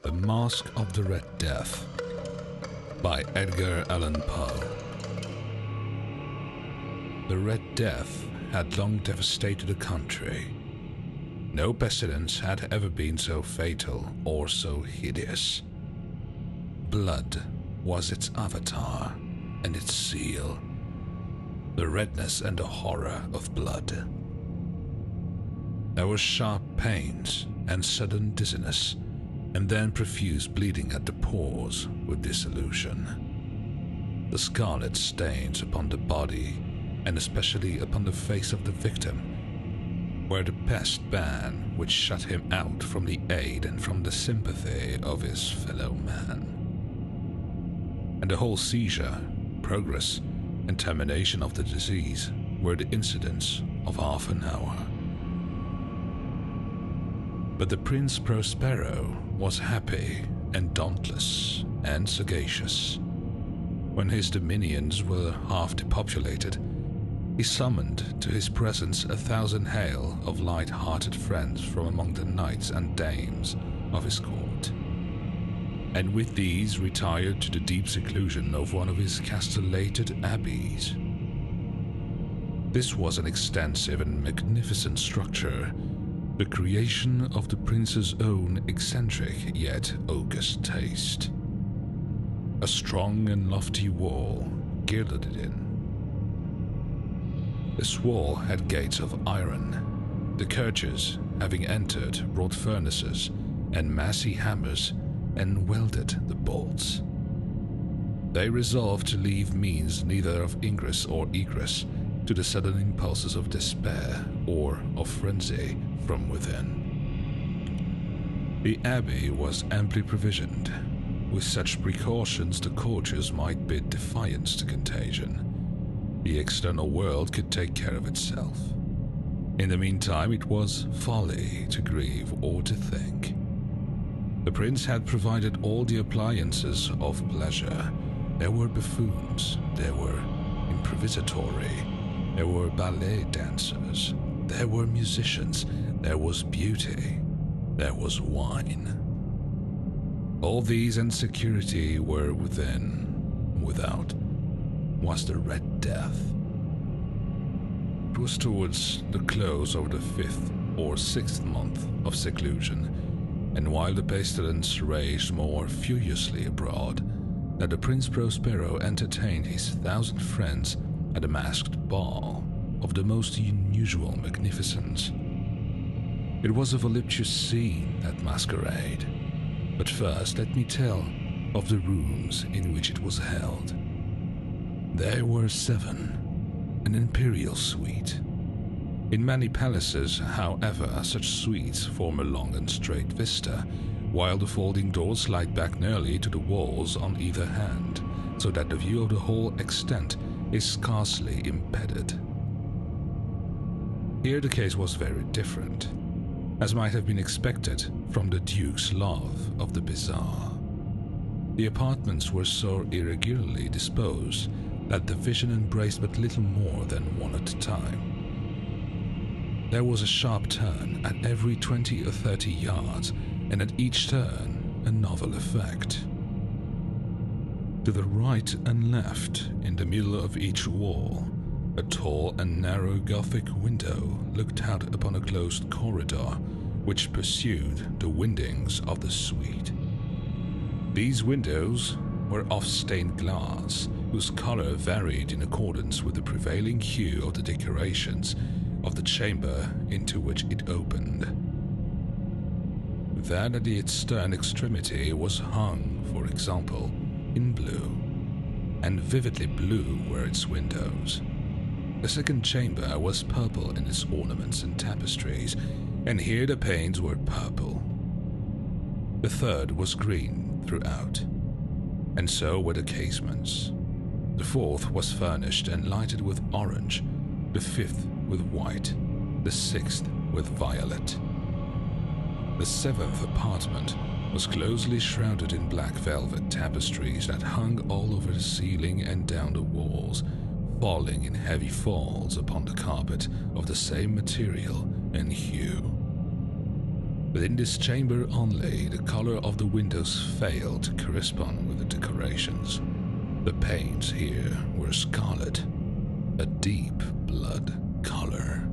The Masque of the Red Death by Edgar Allan Poe. The Red Death had long devastated the country. No pestilence had ever been so fatal or so hideous. Blood was its avatar and its seal. The redness and the horror of blood. There were sharp pains and sudden dizziness, and then profuse bleeding at the pores with dissolution. The scarlet stains upon the body, and especially upon the face of the victim, were the pest ban which shut him out from the aid and from the sympathy of his fellow man. And the whole seizure, progress, and termination of the disease were the incidents of half an hour. But the Prince Prospero was happy and dauntless and sagacious. When his dominions were half depopulated, he summoned to his presence 1,000 hale of light-hearted friends from among the knights and dames of his court, and with these retired to the deep seclusion of one of his castellated abbeys. This was an extensive and magnificent structure, the creation of the prince's own eccentric yet august taste. A strong and lofty wall girded it in. This wall had gates of iron. The courtiers, having entered, brought furnaces and massy hammers and welded the bolts. They resolved to leave means neither of ingress or egress to the sudden impulses of despair or of frenzy from within. The abbey was amply provisioned. With such precautions, the courtiers might bid defiance to contagion. The external world could take care of itself. In the meantime, it was folly to grieve or to think. The prince had provided all the appliances of pleasure. There were buffoons, there were improvisatori, there were ballet dancers, there were musicians, there was beauty, there was wine. All these and security were within. Without was the Red Death. It was towards the close of the 5th or 6th month of seclusion, and while the pestilence raged more furiously abroad, that the Prince Prospero entertained his 1,000 friends at a masked ball of the most unusual magnificence. It was a voluptuous scene, that masquerade, but first let me tell of the rooms in which it was held. There were 7, an imperial suite. In many palaces, however, such suites form a long and straight vista, while the folding doors slide back nearly to the walls on either hand, so that the view of the whole extent is scarcely impeded. Here the case was very different, as might have been expected from the Duke's love of the bizarre. The apartments were so irregularly disposed that the vision embraced but little more than one at a time. There was a sharp turn at every 20 or 30 yards, and at each turn a novel effect. To the right and left, in the middle of each wall, a tall and narrow Gothic window looked out upon a closed corridor which pursued the windings of the suite. These windows were of stained glass, whose color varied in accordance with the prevailing hue of the decorations of the chamber into which it opened. That at its stern extremity was hung, for example, in blue, and vividly blue were its windows. The second chamber was purple in its ornaments and tapestries, and here the panes were purple. The third was green throughout, and so were the casements. The fourth was furnished and lighted with orange, the 5th with white, the 6th with violet. The 7th apartment was closely shrouded in black velvet tapestries that hung all over the ceiling and down the walls, falling in heavy falls upon the carpet of the same material and hue. But in this chamber only, the color of the windows failed to correspond with the decorations. The paints here were scarlet, a deep blood color.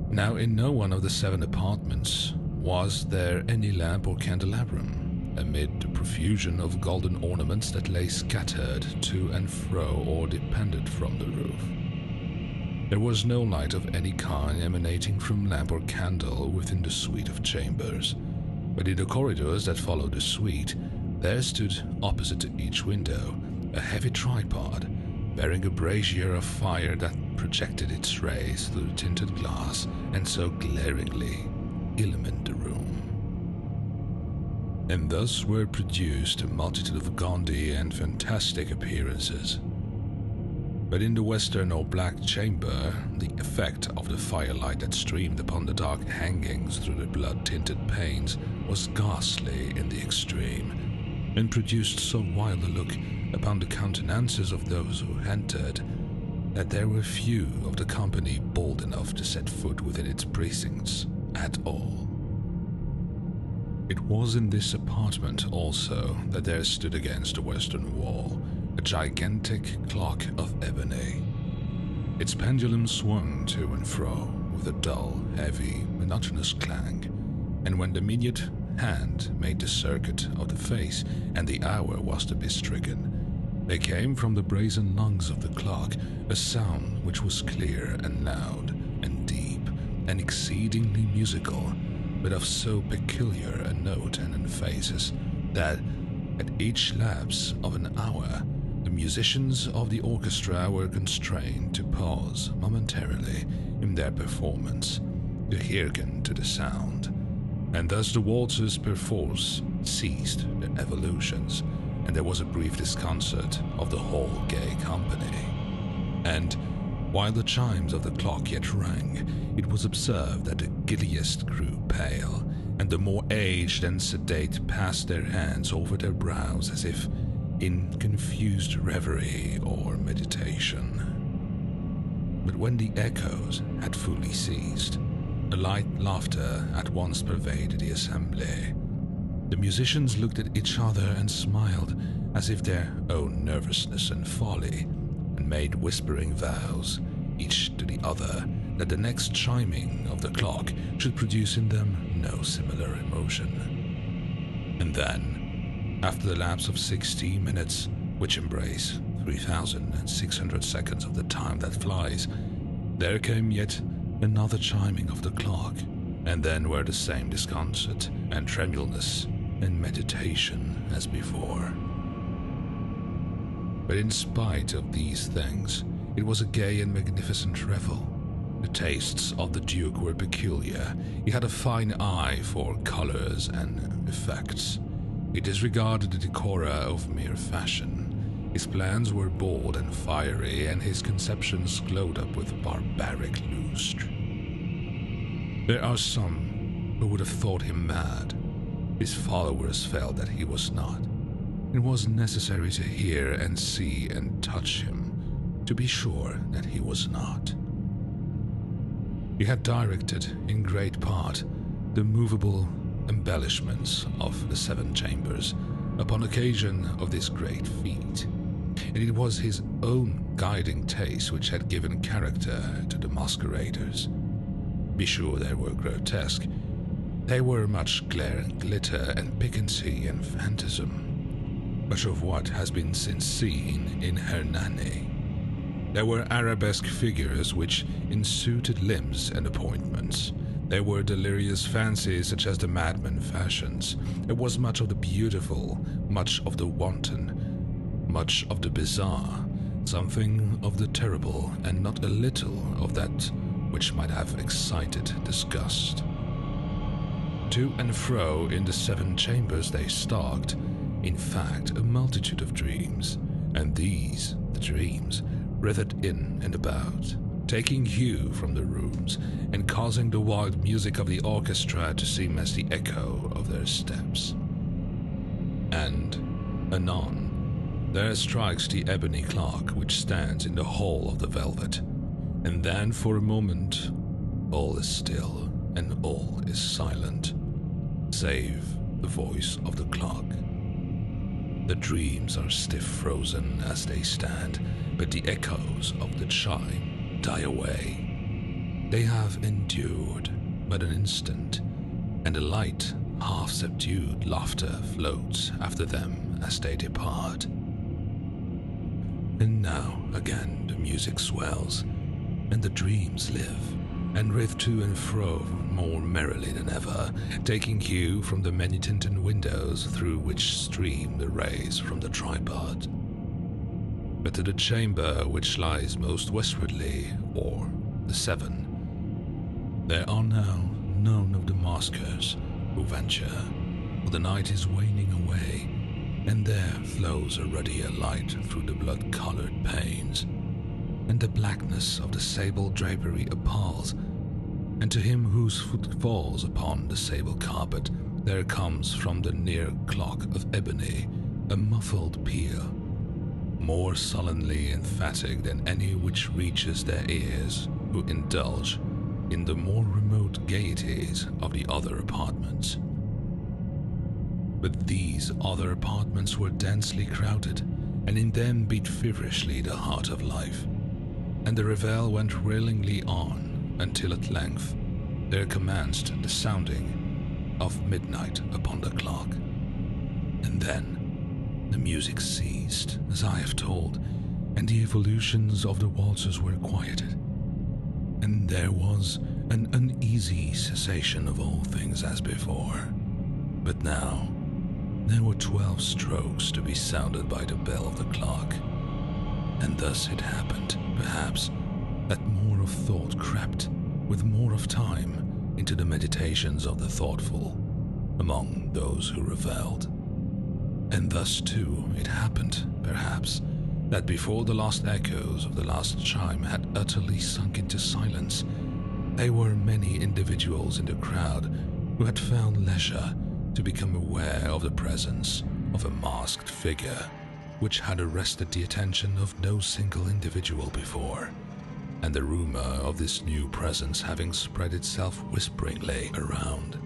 Now, in no one of the 7 apartments was there any lamp or candelabrum, amid the profusion of golden ornaments that lay scattered to and fro or depended from the roof. There was no light of any kind emanating from lamp or candle within the suite of chambers, but in the corridors that followed the suite, there stood, opposite to each window, a heavy tripod, bearing a brazier of fire that projected its rays through the tinted glass and so glaringly illumined the room. And thus were produced a multitude of gaudy and fantastic appearances. But in the western or black chamber, the effect of the firelight that streamed upon the dark hangings through the blood-tinted panes was ghastly in the extreme, and produced so wild a look upon the countenances of those who entered that there were few of the company bold enough to set foot within its precincts at all. It was in this apartment also that there stood against the western wall a gigantic clock of ebony. Its pendulum swung to and fro with a dull, heavy, monotonous clang, and when the minute hand made the circuit of the face and the hour was to be stricken, there came from the brazen lungs of the clock a sound which was clear and loud and deep and exceedingly musical, but of so peculiar a note and emphasis that at each lapse of an hour the musicians of the orchestra were constrained to pause momentarily in their performance to hearken to the sound, and thus the waltzers perforce ceased their evolutions, and there was a brief disconcert of the whole gay company. And while the chimes of the clock yet rang, it was observed that the giddiest grew pale, and the more aged and sedate passed their hands over their brows as if in confused reverie or meditation. But when the echoes had fully ceased, a light laughter at once pervaded the assembly. The musicians looked at each other and smiled as if their own nervousness and folly, and made whispering vows, each to the other, that the next chiming of the clock should produce in them no similar emotion. And then, after the lapse of 60 minutes, which embrace 3,600 seconds of the time that flies, there came yet another chiming of the clock, and then were the same disconcert and tremulousness and meditation as before. But in spite of these things, it was a gay and magnificent revel. The tastes of the Duke were peculiar. He had a fine eye for colors and effects. He disregarded the decora of mere fashion. His plans were bold and fiery, and his conceptions glowed up with barbaric lustre. There are some who would have thought him mad. His followers felt that he was not. It was necessary to hear and see and touch him to be sure that he was not. He had directed, in great part, the movable embellishments of the 7 chambers upon occasion of this great feat, and it was his own guiding taste which had given character to the masqueraders. Be sure they were grotesque. They were much glare and glitter and piquancy and phantasm, much of what has been since seen in Hernani. There were arabesque figures which suited limbs and appointments. There were delirious fancies such as the madman fashions. There was much of the beautiful, much of the wanton, much of the bizarre, something of the terrible, and not a little of that which might have excited disgust. To and fro in the 7 chambers they stalked, in fact, a multitude of dreams, and these, the dreams, writhed in and about, taking hue from the rooms, and causing the wild music of the orchestra to seem as the echo of their steps. And, anon, there strikes the ebony clock which stands in the hall of the velvet, and then for a moment all is still, and all is silent, save the voice of the clock. The dreams are stiff frozen as they stand, but the echoes of the chime die away. They have endured but an instant, and a light, half-subdued laughter floats after them as they depart. And now again the music swells, and the dreams live, and writhe to and fro more merrily than ever, taking cue from the many tinted windows through which stream the rays from the tripod. But to the chamber which lies most westwardly, or the Seven, there are now none of the maskers who venture, for the night is waning away, and there flows a ruddier light through the blood-colored panes, and the blackness of the sable drapery appalls, and to him whose foot falls upon the sable carpet there comes from the near clock of ebony a muffled peal, more sullenly emphatic than any which reaches their ears who indulge in the more remote gaieties of the other apartments. But these other apartments were densely crowded, and in them beat feverishly the heart of life, and the revel went railingly on until at length there commenced the sounding of midnight upon the clock. And then the music ceased, as I have told, and the evolutions of the waltzes were quieted, and there was an uneasy cessation of all things as before. But now there were 12 strokes to be sounded by the bell of the clock, and thus it happened, perhaps, that more of thought crept, with more of time, into the meditations of the thoughtful among those who revelled. And thus, too, it happened, perhaps, that before the last echoes of the last chime had utterly sunk into silence, there were many individuals in the crowd who had found leisure to become aware of the presence of a masked figure which had arrested the attention of no single individual before, and the rumor of this new presence having spread itself whisperingly around,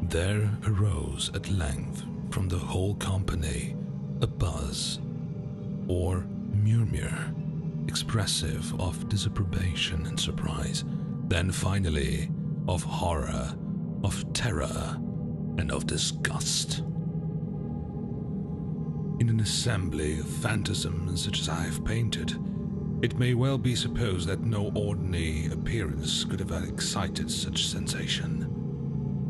there arose at length from the whole company a buzz, or murmur, expressive of disapprobation and surprise, then finally of horror, of terror, and of disgust. In an assembly of phantasms such as I have painted, it may well be supposed that no ordinary appearance could have excited such sensation.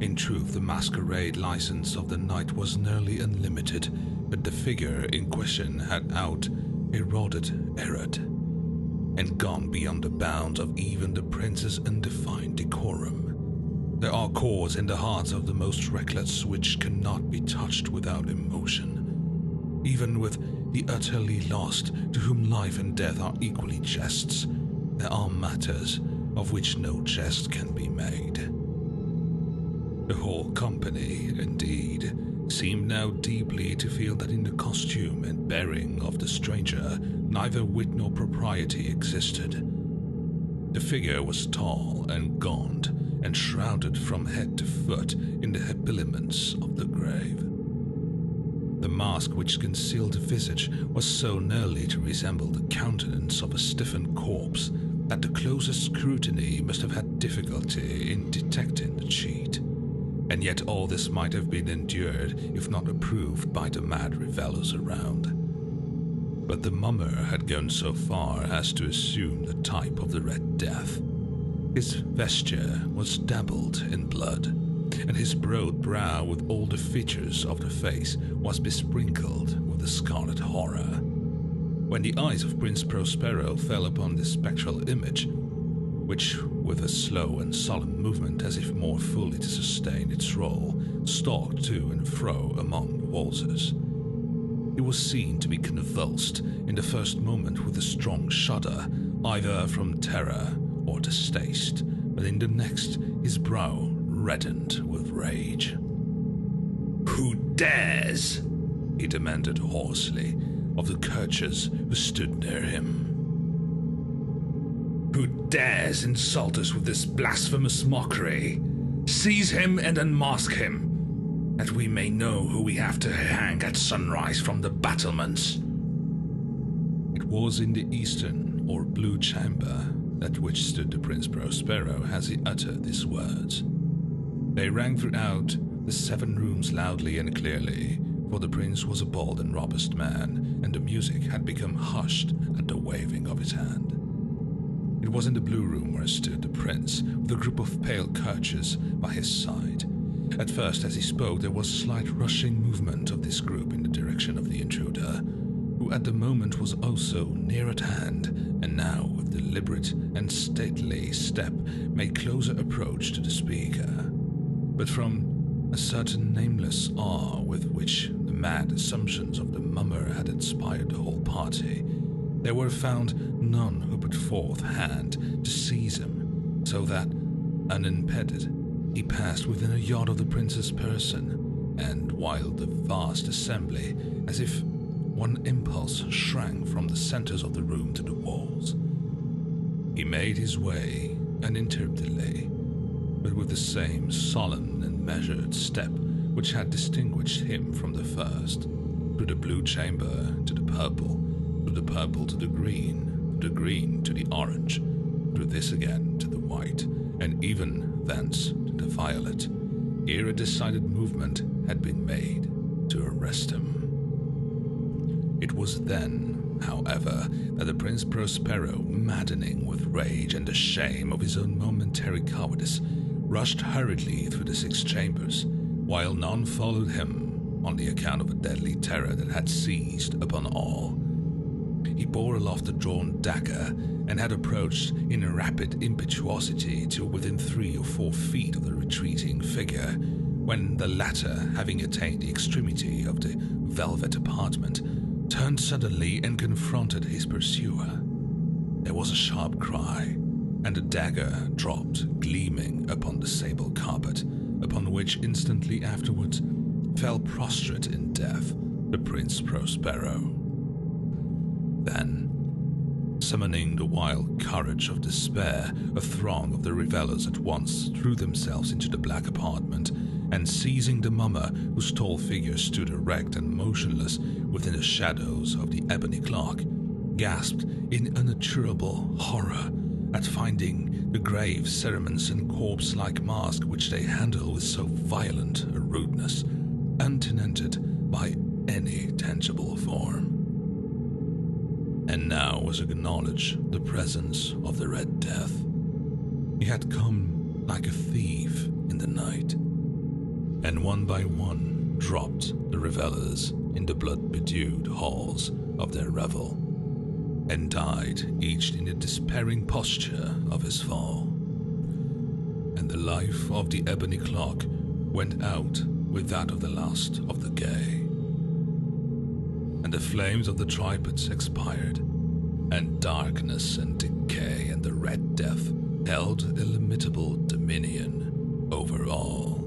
In truth, the masquerade license of the night was nearly unlimited, but the figure in question had out-eroded error, and gone beyond the bounds of even the prince's undefined decorum. There are chords in the hearts of the most reckless which cannot be touched without emotion. Even with the utterly lost, to whom life and death are equally jests, there are matters of which no jest can be made. The whole company, indeed, seemed now deeply to feel that in the costume and bearing of the stranger neither wit nor propriety existed. The figure was tall and gaunt, and shrouded from head to foot in the habiliments of the grave. The mask which concealed the visage was so nearly to resemble the countenance of a stiffened corpse that the closest scrutiny must have had difficulty in detecting the cheat. And yet all this might have been endured if not approved by the mad revellers around. But the mummer had gone so far as to assume the type of the Red Death. His vesture was dabbled in blood, and his broad brow with all the features of the face was besprinkled with the scarlet horror. When the eyes of Prince Prospero fell upon this spectral image, which, with a slow and solemn movement as if more fully to sustain its role, stalked to and fro among the waltzers, he was seen to be convulsed in the first moment with a strong shudder, either from terror or distaste, but in the next his brow reddened with rage. "Who dares?" he demanded hoarsely of the courtiers who stood near him. Who dares insult us with this blasphemous mockery? Seize him and unmask him, that we may know who we have to hang at sunrise from the battlements." It was in the eastern or blue chamber at which stood the Prince Prospero as he uttered these words. They rang throughout the 7 rooms loudly and clearly, for the prince was a bold and robust man, and the music had become hushed at the waving of his hand. It was in the blue room where stood the prince, with a group of pale courtiers by his side. At first, as he spoke, there was a slight rushing movement of this group in the direction of the intruder, who at the moment was also near at hand, and now, with deliberate and stately step, made closer approach to the speaker. But from a certain nameless awe with which the mad assumptions of the mummer had inspired the whole party, there were found none who put forth hand to seize him, so that, unimpeded, he passed within a yard of the prince's person, and while the vast assembly, as if one impulse, shrank from the centers of the room to the walls, he made his way uninterruptedly, but with the same solemn and measured step which had distinguished him from the first, through the blue chamber to the purple, through the purple to the green to the orange, through this again to the white, and even thence to the violet, ere a decided movement had been made to arrest him. It was then, however, that the Prince Prospero, maddening with rage and the shame of his own momentary cowardice, rushed hurriedly through the 6 chambers, while none followed him on the account of a deadly terror that had seized upon all. He bore aloft a drawn dagger, and had approached in rapid impetuosity to within 3 or 4 feet of the retreating figure, when the latter, having attained the extremity of the velvet apartment, turned suddenly and confronted his pursuer. There was a sharp cry, and the dagger dropped gleaming upon the sable carpet, upon which instantly afterwards fell prostrate in death the Prince Prospero. Then, summoning the wild courage of despair, a throng of the revellers at once threw themselves into the black apartment, and seizing the mummer, whose tall figure stood erect and motionless within the shadows of the ebony clock, gasped in unutterable horror at finding the grave cerements and corpse-like mask which they handled with so violent a rudeness, untenanted by any tangible form. And now was acknowledged the presence of the Red Death. He had come like a thief in the night, and one by one dropped the revellers in the blood-bedewed halls of their revel, and died each in the despairing posture of his fall. And the life of the ebony clock went out with that of the last of the gay, and the flames of the tripods expired, and darkness and decay and the Red Death held illimitable dominion over all.